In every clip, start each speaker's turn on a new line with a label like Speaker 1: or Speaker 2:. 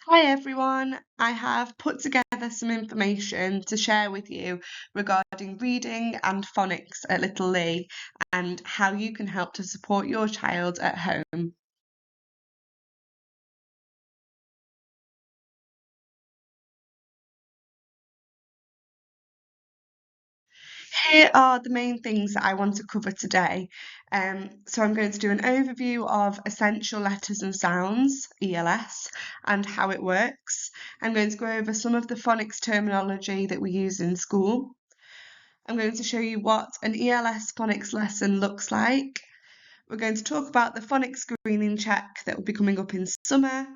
Speaker 1: Hi everyone, I have put together some information to share with you regarding reading and phonics at Little Lee and how you can help to support your child at home. Here are the main things that I want to cover today. So I'm going to do an overview of essential letters and sounds, ELS, and how it works. I'm going to go over some of the phonics terminology that we use in school. I'm going to show you what an ELS phonics lesson looks like. We're going to talk about the phonics screening check that will be coming up in summer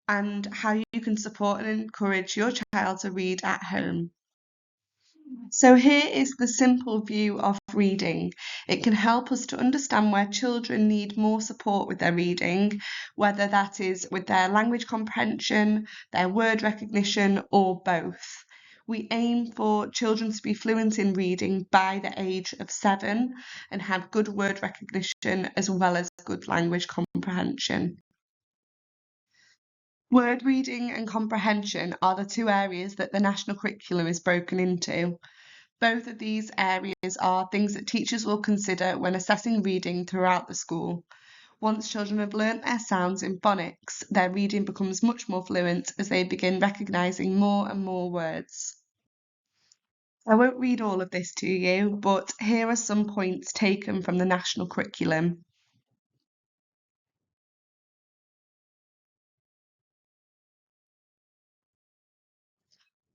Speaker 1: and how you can support and encourage your child to read at home. So here is the simple view of reading. It can help us to understand where children need more support with their reading, whether that is with their language comprehension, their word recognition, or both. We aim for children to be fluent in reading by the age of 7 and have good word recognition as well as good language comprehension. Word reading and comprehension are the two areas that the national curriculum is broken into. Both of these areas are things that teachers will consider when assessing reading throughout the school. Once children have learnt their sounds in phonics, their reading becomes much more fluent as they begin recognising more and more words. I won't read all of this to you, but here are some points taken from the national curriculum.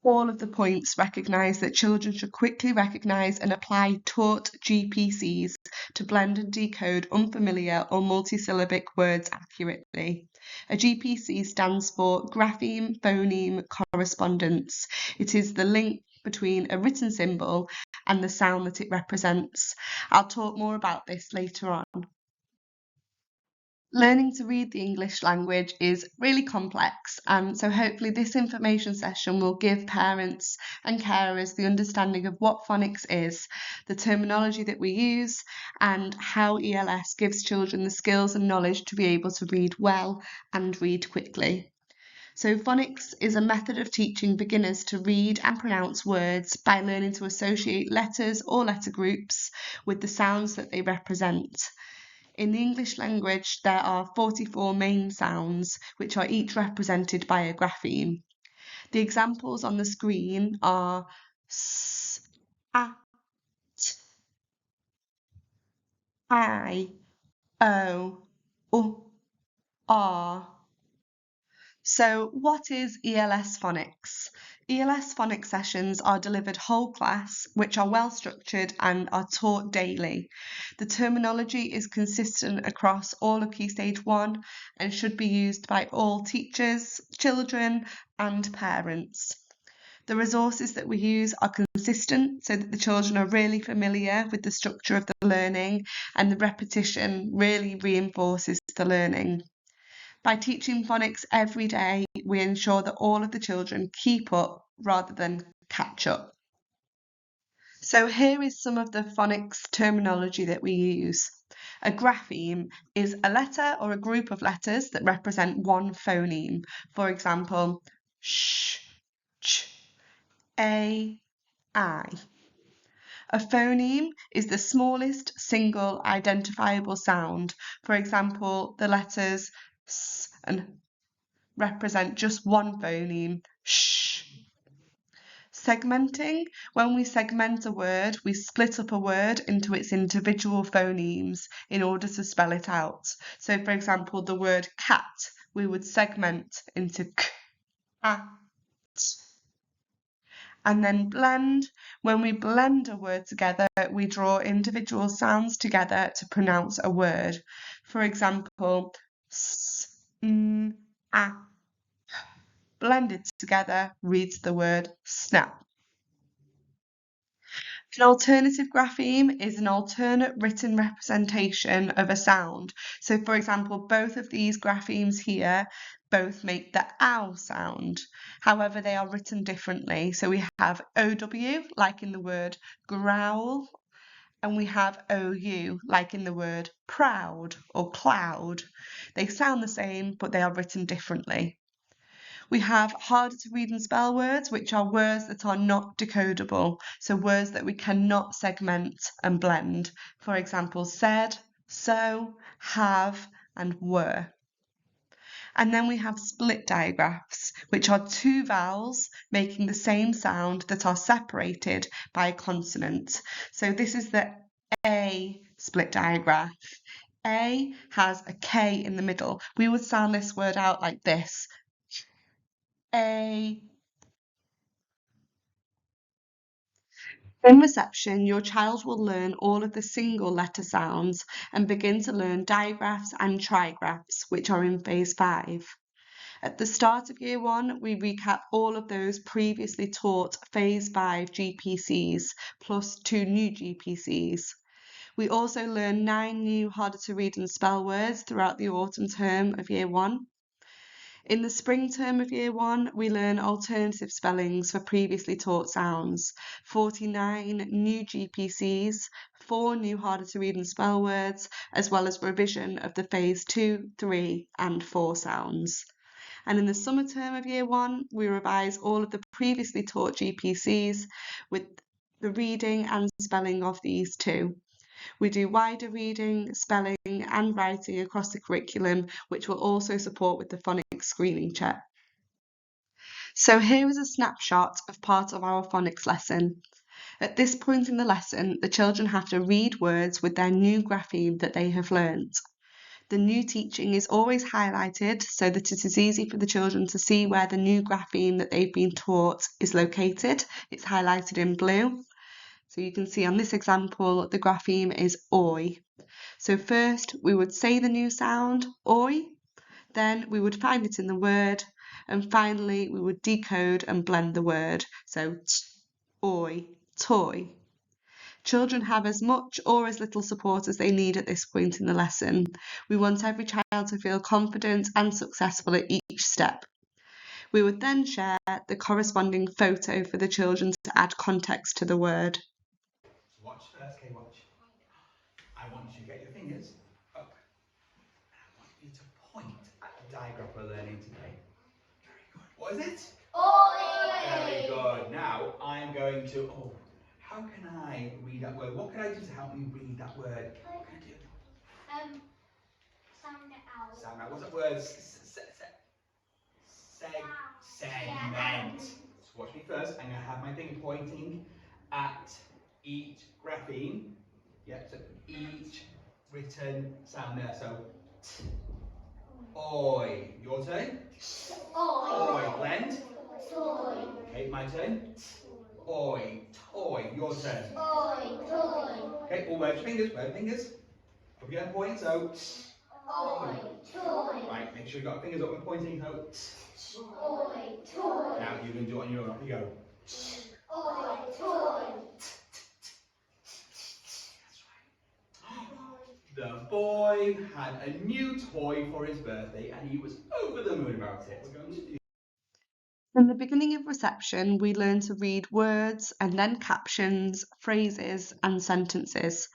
Speaker 1: All of the points recognise that children should quickly recognise and apply taught GPCs to blend and decode unfamiliar or multisyllabic words accurately. A GPC stands for grapheme phoneme correspondence. It is the link between a written symbol and the sound that it represents. I'll talk more about this later on. Learning to read the English language is really complex, so hopefully this information session will give parents and carers the understanding of what phonics is, the terminology that we use, and how ELS gives children the skills and knowledge to be able to read well and read quickly. So phonics is a method of teaching beginners to read and pronounce words by learning to associate letters or letter groups with the sounds that they represent. In the English language, there are 44 main sounds, which are each represented by a grapheme. The examples on the screen are s, a, t, I, o, u, r. So what is ELS phonics? ELS phonics sessions are delivered whole class, which are well structured and are taught daily. The terminology is consistent across all of Key Stage 1 and should be used by all teachers, children and parents. The resources that we use are consistent so that the children are really familiar with the structure of the learning and the repetition really reinforces the learning. By teaching phonics every day, we ensure that all of the children keep up rather than catch up. So here is some of the phonics terminology that we use. A grapheme is a letter or a group of letters that represent one phoneme. For example, sh, ch, a, I. A phoneme is the smallest single identifiable sound. For example, the letters s and represent just one phoneme, sh. Segmenting, when we segment a word, we split up a word into its individual phonemes in order to spell it out. So for example, the word cat, we would segment into k, a, t. And then blend, when we blend a word together, we draw individual sounds together to pronounce a word. For example, s, n, a, blended together reads the word snap. An alternative grapheme is an alternate written representation of a sound. So for example, both of these graphemes here both make the ow sound. However, they are written differently. So we have OW, like in the word growl, and we have OU, like in the word proud or cloud. They sound the same, but they are written differently. We have harder to read and spell words, which are words that are not decodable. So words that we cannot segment and blend. For example, said, so, have, and were. And then we have split digraphs, which are two vowels making the same sound that are separated by a consonant. So this is the A split digraph. A has a K in the middle. We would sound this word out like this. A. In reception, your child will learn all of the single letter sounds and begin to learn digraphs and trigraphs, which are in phase 5. At the start of year 1, we recap all of those previously taught phase 5 GPCs plus 2 new GPCs. We also learn 9 new harder to read and spell words throughout the autumn term of year 1. In the spring term of year 1, we learn alternative spellings for previously taught sounds, 49 new GPCs, 4 new harder to read and spell words, as well as revision of the phase 2, 3 and 4 sounds. And in the summer term of year 1, we revise all of the previously taught GPCs with the reading and spelling of these too. We do wider reading, spelling and writing across the curriculum, which will also support with the phonics screening check. So here is a snapshot of part of our phonics lesson. At this point in the lesson, the children have to read words with their new grapheme that they have learnt. The new teaching is always highlighted so that it is easy for the children to see where the new grapheme that they've been taught is located. It's highlighted in blue. So you can see on this example, the grapheme is oi. So first we would say the new sound, oi, then we would find it in the word, and finally we would decode and blend the word. So oi, toy. Children have as much or as little support as they need at this point in the lesson. We want every child to feel confident and successful at each step. We would then share the corresponding photo for the children to add context to the word.
Speaker 2: Watch first, okay, watch. I want you to get your fingers up and I want you to point at the diagram we're learning today. Very good. What is it? Oi! Very good. Now I'm going to, how can I read that word? What can I do to help me read that word? What can I do?
Speaker 3: Sound it out.
Speaker 2: Sound out. What's that word? Segment. So watch me first. I'm going to have my finger pointing at each grapheme. Yep, so each written sound there. So t, oi. Your turn.
Speaker 3: Oi.
Speaker 2: Oi. Blend.
Speaker 3: Toy.
Speaker 2: Okay, my turn. T, oi. Toy. Your turn.
Speaker 3: Oi. Toy.
Speaker 2: Okay, all wave your fingers. Wave fingers. Hope you get a point. So t,
Speaker 3: Oi. Toy.
Speaker 2: right. Make sure you got your fingers up when pointing. So t.
Speaker 3: Oi. Toy.
Speaker 2: Now you can do it on your own. Off you go.
Speaker 3: Oi. Toy.
Speaker 2: The boy had a new toy for his birthday and he was over the moon about it. We're going to do.
Speaker 1: In the beginning of reception, we learn to read words and then captions, phrases and sentences.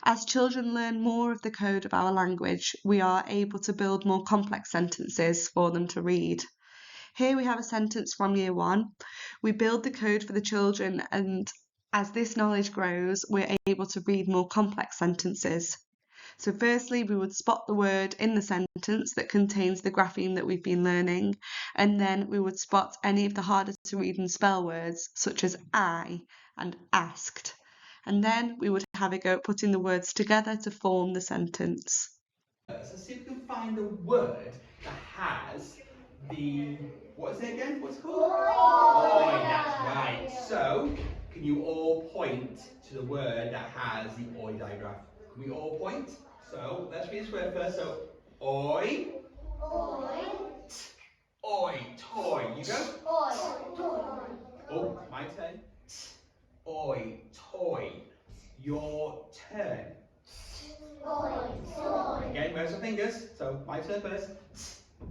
Speaker 1: As children learn more of the code of our language, we are able to build more complex sentences for them to read. Here we have a sentence from year 1. We build the code for the children, and as this knowledge grows, we're able to read more complex sentences. So firstly, we would spot the word in the sentence that contains the grapheme that we've been learning, and then we would spot any of the harder to read and spell words, such as I and asked. And then we would have a go at putting the words together to form the sentence.
Speaker 2: Let's see if we can find the word that has the, what is it again? What's it called? Oi, that's right. So, can you all point to the word that has the oi digraph? Can we all point? So, let's read this word first. So, oi.
Speaker 3: Oi.
Speaker 2: Oi, toy. You go.
Speaker 3: Oi. Toy.
Speaker 2: Oh, my turn. Oi, toy. Your turn.
Speaker 3: Oi. Toy.
Speaker 2: Again, where's the fingers? So, my turn first.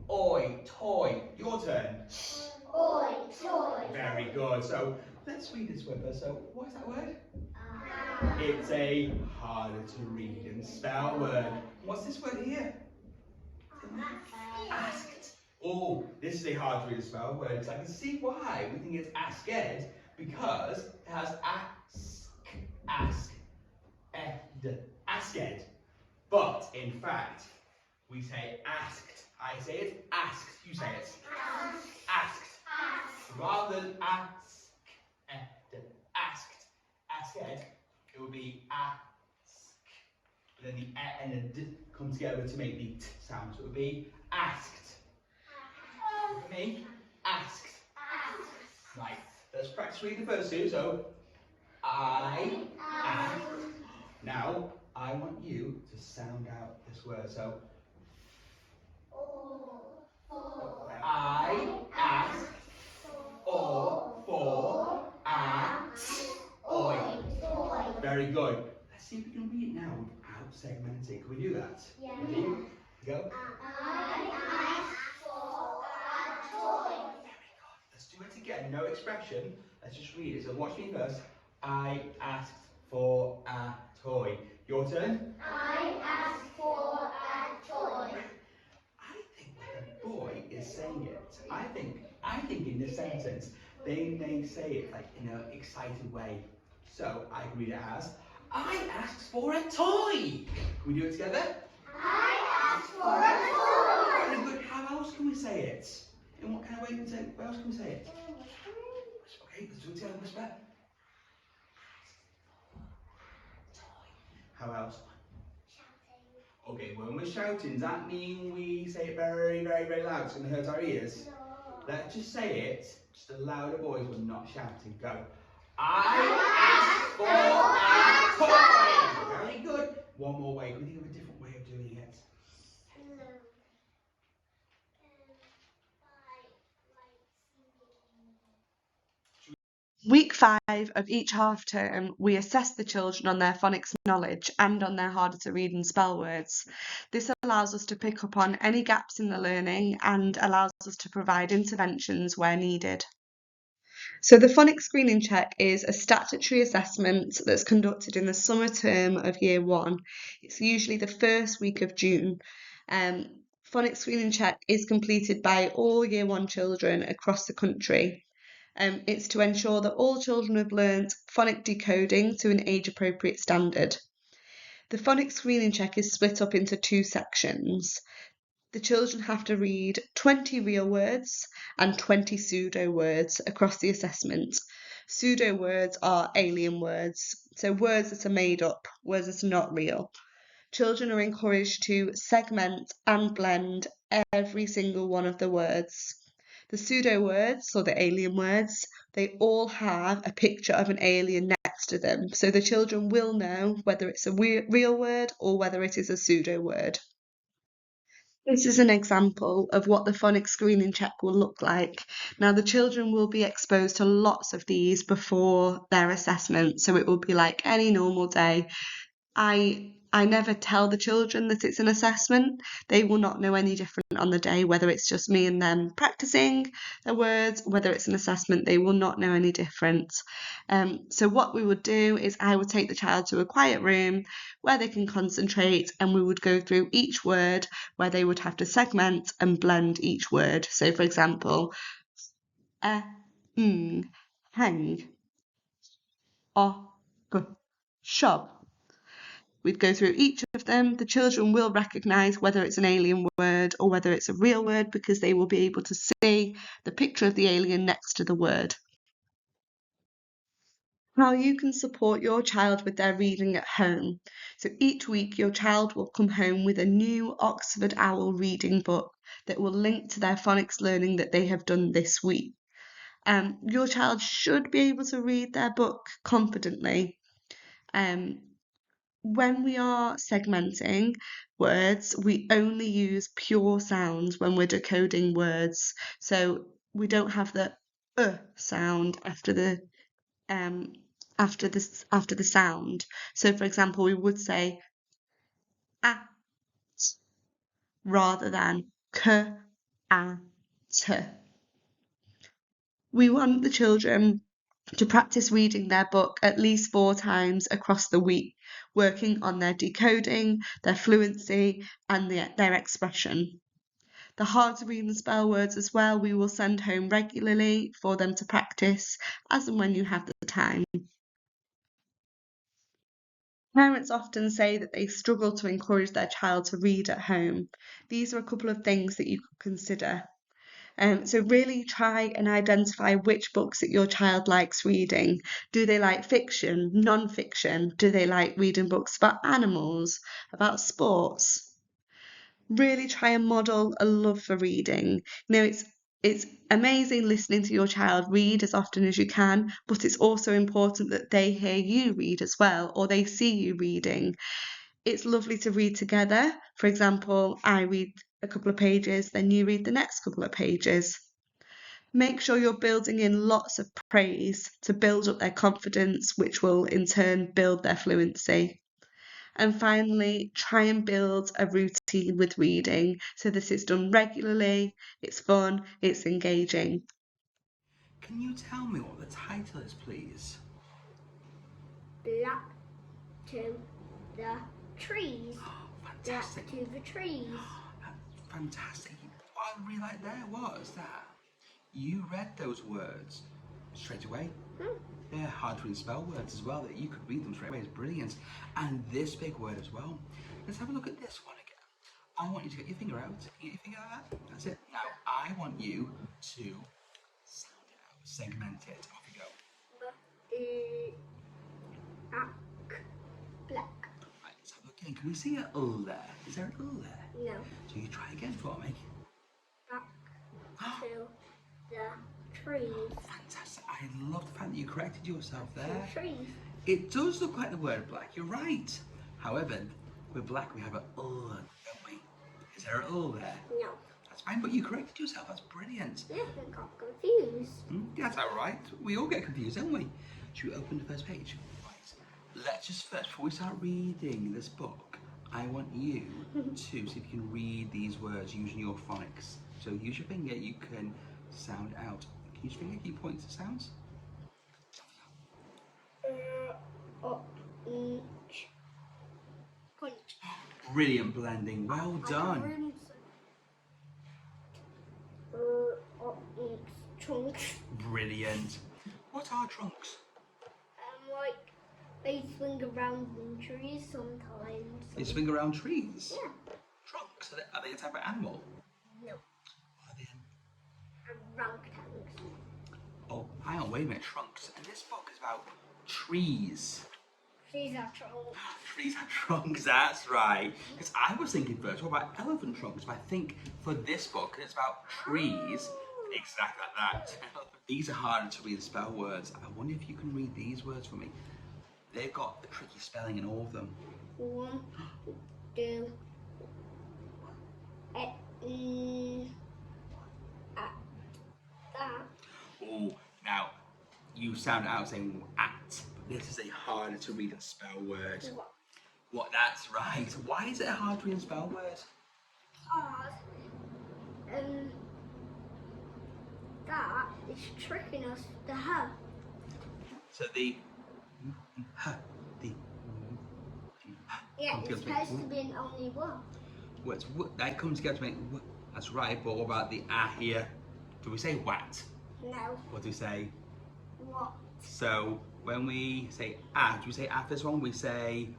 Speaker 2: Oi, toy. Your turn.
Speaker 3: Oi. Toy.
Speaker 2: Very good. So, let's read this word first. So, what is that word? It's a harder to read and spell word. What's this word here? Asked. Oh, this is a hard to read spell word because I can see why we think it's asked because it has ask, asked. But in fact, we say asked. I say it, asked. You say it. Asked. Rather than asked. Asked. It would be ask. But then the e and the d come together to make the t sound. So it would be asked. Look at me. Asked. Right. Let's practice reading the first two. So I asked. Now I want you to sound out this word. So I asked for oi. Very good. Let's see if we can read it now without segmenting. Can we do that?
Speaker 3: Yeah.
Speaker 2: Ready? Go.
Speaker 3: I asked for a toy.
Speaker 2: Very good. Let's do it again. No expression. Let's just read it. So watch me first. I asked for a toy. Your turn.
Speaker 3: I asked for a toy.
Speaker 2: I think like a boy is saying it. I think in this sentence they may say it like in an excited way. So I can read it as I asked for a toy. Can we do it together?
Speaker 3: I asked for a toy.
Speaker 2: Very good. How else can we say it? In what kind of way can we say it? Where else can we say it? Okay, let's do it together. Whisper. How else? Okay, when we're shouting, does that mean we say it very, very, very loud? It's going to hurt our ears?
Speaker 3: No.
Speaker 2: Let's just say it, just a louder voice when not shouting. Go. I asked for a toy. Very good. One more way. Can we think of a different way of doing it?
Speaker 1: Week 5 of each half term, we assess the children on their phonics knowledge and on their harder to read and spell words. This allows us to pick up on any gaps in the learning and allows us to provide interventions where needed. So the phonics screening check is a statutory assessment that's conducted in the summer term of year 1. It's usually the first week of June. Phonics screening check is completed by all year 1 children across the country. It's to ensure that all children have learnt phonic decoding to an age-appropriate standard. The phonics screening check is split up into 2 sections. The children have to read 20 real words and 20 pseudo words across the assessment. Pseudo words are alien words, so words that are made up, words that are not real. Children are encouraged to segment and blend every single one of the words. The pseudo words, or the alien words, they all have a picture of an alien next to them, so the children will know whether it's a real word or whether it is a pseudo word. This is an example of what the phonics screening check will look like. Now, the children will be exposed to lots of these before their assessment, so it will be like any normal day. I never tell the children that it's an assessment. They will not know any different on the day, whether it's just me and them practicing their words, whether it's an assessment, they will not know any different. So what we would do is I would take the child to a quiet room where they can concentrate, and we would go through each word where they would have to segment and blend each word. So for example, hang, shop. We'd go through each of them. The children will recognise whether it's an alien word or whether it's a real word because they will be able to see the picture of the alien next to the word. How you can support your child with their reading at home. So each week your child will come home with a new Oxford Owl reading book that will link to their phonics learning that they have done this week. Your child should be able to read their book confidently. When we are segmenting words, we only use pure sounds when we're decoding words. So we don't have the sound after the sound. So for example, we would say at rather than at. We want the children to practice reading their book at least 4 times across the week, working on their decoding, their fluency, and their expression. The hard to read and spell words as well, we will send home regularly for them to practice as and when you have the time. Parents often say that they struggle to encourage their child to read at home. These are a couple of things that you could consider. So really try and identify which books that your child likes reading. Do they like fiction, non-fiction? Do they like reading books about animals, about sports? Really try and model a love for reading. It's amazing listening to your child read as often as you can, but it's also important that they hear you read as well, or they see you reading. It's lovely to read together. For example, I read a couple of pages, then you read the next couple of pages. Make sure you're building in lots of praise to build up their confidence, which will in turn build their fluency. And finally, try and build a routine with reading. So this is done regularly, it's fun, it's engaging.
Speaker 2: Can you tell me what the title is, please?
Speaker 3: Black to the trees.
Speaker 2: Fantastic.
Speaker 3: Black to the trees.
Speaker 2: Fantastic. What I really liked there was that you read those words straight away. They're hard to read spell words as well, that you could read them straight away. It's brilliant. And this big word as well. Let's have a look at this one again. I want you to get your finger out. Get your finger like that. That's it. Now, I want you to sound it out, segment it. Off you go.
Speaker 3: Black.
Speaker 2: Right, let's have a look again. Can we see an L there? Is there an L there?
Speaker 3: No.
Speaker 2: So you try again for me.
Speaker 3: Back to the trees.
Speaker 2: Fantastic. I love the fact that you corrected yourself there.
Speaker 3: The trees.
Speaker 2: It does look like the word black. You're right. However, with black we have an L, don't we? Is there an L there?
Speaker 3: No.
Speaker 2: That's fine, but you corrected yourself. That's brilliant.
Speaker 3: Yeah, I got confused.
Speaker 2: Yeah, that's all right. We all get confused, don't we? Should we open the first page? Right. Let's just first, before we start reading this book, I want you to see if you can read these words using your phonics. So use your finger, you can sound out. Can you use your finger? Can you point to sounds?
Speaker 3: Punch.
Speaker 2: Brilliant blending. Well done.
Speaker 3: Trunks.
Speaker 2: Brilliant. What are trunks?
Speaker 3: Like they swing around in trees sometimes.
Speaker 2: They swing around trees.
Speaker 3: Yeah.
Speaker 2: Trunks. Are they a type of animal?
Speaker 3: No.
Speaker 2: Are they?
Speaker 3: Orangutans.
Speaker 2: Oh, hang on. Wait a minute. Trunks. And this book is about trees.
Speaker 3: Trees are trunks.
Speaker 2: Trees have trunks, that's right. Because I was thinking first, what about elephant trunks? But I think for this book, it's about trees, exactly like that. These are harder to read spell words. I wonder if you can read these words for me. They've got the tricky spelling in all of them.
Speaker 3: 1, 2, that.
Speaker 2: Oh, now, you sound out saying at. This is a harder to read and spell word. What? That's right. Why is it a hard to read and spell word?
Speaker 3: Because that is tricking us to her.
Speaker 2: So the
Speaker 3: Yeah,
Speaker 2: comes
Speaker 3: it's
Speaker 2: together to make
Speaker 3: supposed to be an only one.
Speaker 2: words. That comes together to make. That's right. But what about the ah here? Do we say what?
Speaker 3: No.
Speaker 2: What do we say?
Speaker 3: What?
Speaker 2: So when we say ah, do we say after this one? We say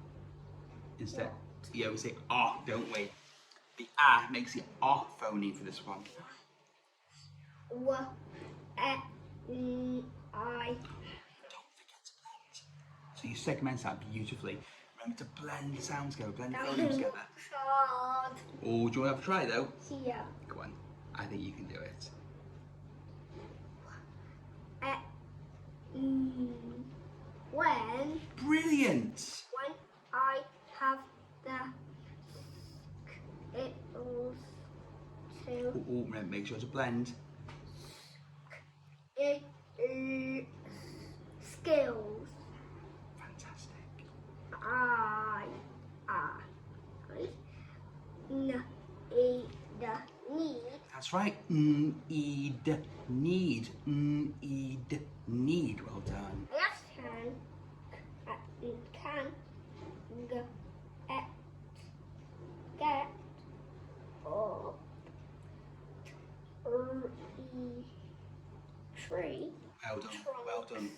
Speaker 2: instead. Yeah, we say ah, don't we? The ah makes the ah phoneme for this one.
Speaker 3: I.
Speaker 2: Don't forget to blend. So you segment that beautifully. Remember to blend the sounds together, blend the phonemes together.
Speaker 3: God.
Speaker 2: Oh, do you want to have a try though?
Speaker 3: Yeah.
Speaker 2: Go on. I think you can do it.
Speaker 3: When
Speaker 2: Brilliant!
Speaker 3: I have the skills to
Speaker 2: Make sure to blend.
Speaker 3: skills,
Speaker 2: Fantastic.
Speaker 3: I need.
Speaker 2: That's right. Need. Need. Need. Well done.
Speaker 3: Yes, can get tree.
Speaker 2: Well done, well done.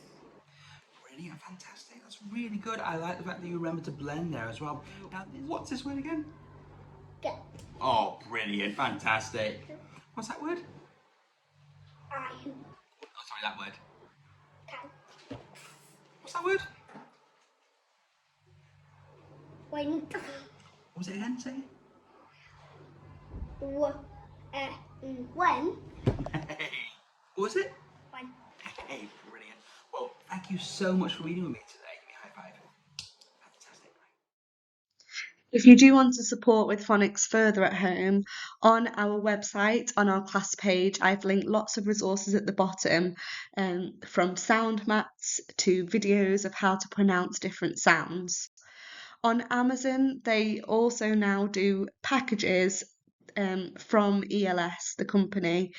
Speaker 2: Brilliant, fantastic. That's really good. I like the fact that you remember to blend there as well. Now, what's this word again?
Speaker 3: Get.
Speaker 2: Oh, brilliant, fantastic. What's that word?
Speaker 3: I.
Speaker 2: Oh, sorry, that word.
Speaker 3: Can.
Speaker 2: What's that word?
Speaker 3: When.
Speaker 2: What was it again? Say it.
Speaker 3: When.
Speaker 2: Hey. What was it?
Speaker 3: When.
Speaker 2: Hey, brilliant. Well, thank you so much for reading with me today. Give me a high five. Fantastic.
Speaker 1: If you do want to support with phonics further at home, on our website, on our class page, I've linked lots of resources at the bottom, from sound maps to videos of how to pronounce different sounds. On Amazon, they also now do packages from ELS, the company.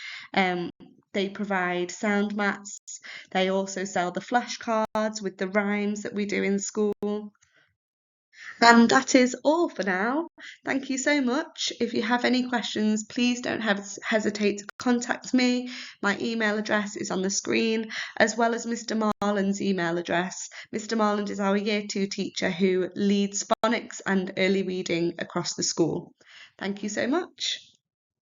Speaker 1: They provide sound mats. They also sell the flashcards with the rhymes that we do in school. And that is all for now. Thank you so much. If you have any questions, please don't hesitate to contact me. My email address is on the screen, as well as Mr. Marland's email address. Mr. Marland is our Year 2 teacher who leads phonics and early reading across the school. Thank you so much.